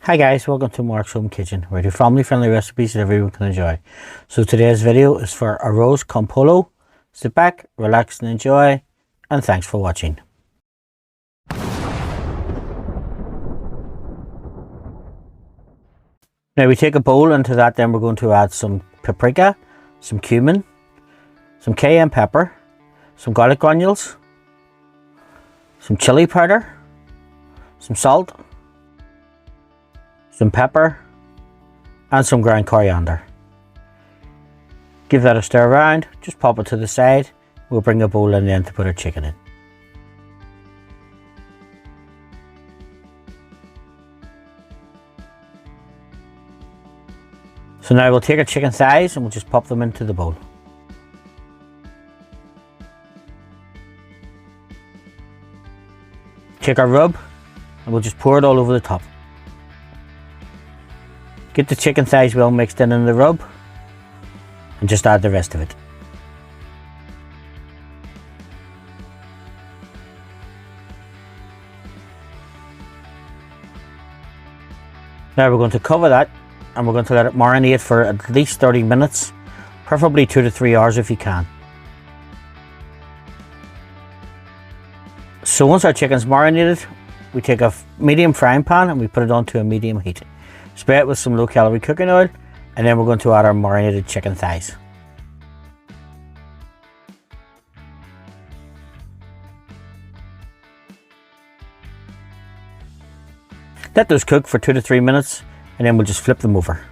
Hi guys, welcome to Mark's Home Kitchen, where I do family friendly recipes that everyone can enjoy. So today's video is for Arroz con Pollo. Sit back, relax and enjoy, and thanks for watching. Now we take a bowl, into that then we're going to add some paprika, some cumin, some cayenne pepper, some garlic granules, some chili powder, some salt, some pepper, and some ground coriander. Give that a stir around, just pop it to the side. We'll bring a bowl in then to put our chicken in. So now we'll take our chicken thighs and we'll just pop them into the bowl. Take our rub and we'll just pour it all over the top. Get the chicken thighs well mixed in the rub and just add the rest of it. Now we're going to cover that and we're going to let it marinate for at least 30 minutes, preferably 2 to 3 hours if you can. So once our chicken's marinated, we take a medium frying pan and we put it onto a medium heat. Spray it with some low calorie cooking oil, and then we're going to add our marinated chicken thighs. Let those cook for 2 to 3 minutes, and then we'll just flip them over.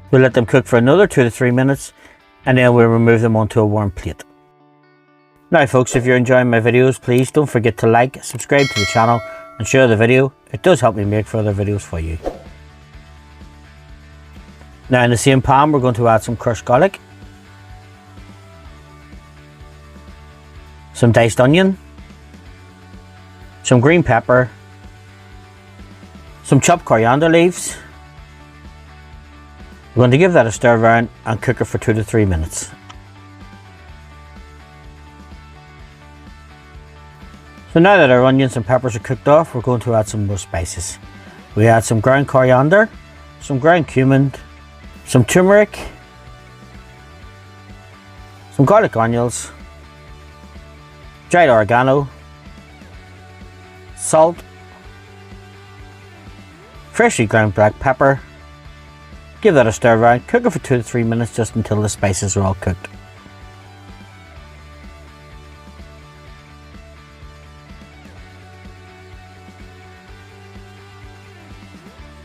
We'll let them cook for another 2 to 3 minutes, and then we'll remove them onto a warm plate. Now folks, if you're enjoying my videos, please don't forget to like, subscribe to the channel and share the video. It does help me make further videos for you. Now in the same pan we're going to add some crushed garlic, some diced onion, some green pepper, some chopped coriander leaves. We're going to give that a stir around and cook it for 2 to 3 minutes. So now that our onions and peppers are cooked off, we're going to add some more spices. We add some ground coriander, some ground cumin, some turmeric, some garlic granules, dried oregano, salt, freshly ground black pepper. Give that a stir around, cook it for 2 to 3 minutes just until the spices are all cooked.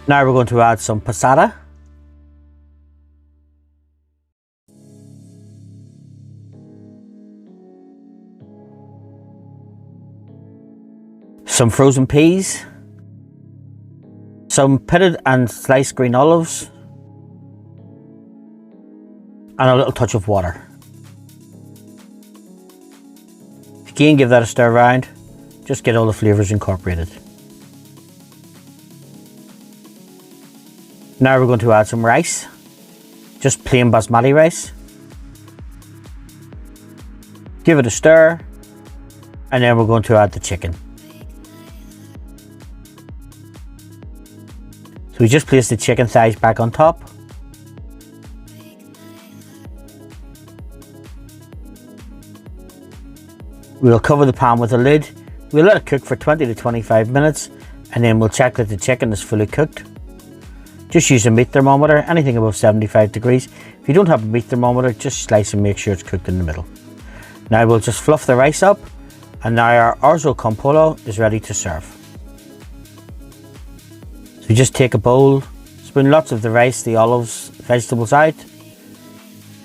Now we're going to add some passata, some frozen peas, some pitted and sliced green olives, and a little touch of water. Again, give that a stir around, just get all the flavours incorporated. Now we're going to add some rice, just plain basmati rice. Give it a stir, and then we're going to add the chicken. So we just place the chicken thighs back on top. We'll cover the pan with a lid. We'll let it cook for 20 to 25 minutes, and then we'll check that the chicken is fully cooked. Just use a meat thermometer, anything above 75 degrees. If you don't have a meat thermometer, just slice and make sure it's cooked in the middle. Now we'll just fluff the rice up, and now our Arroz con Pollo is ready to serve. So we just take a bowl, spoon lots of the rice, the olives, vegetables out,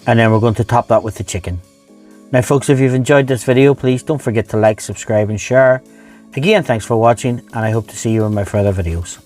and then we're going to top that with the chicken. Now folks, if you've enjoyed this video, please don't forget to like, subscribe and share. Again, thanks for watching, and I hope to see you in my further videos.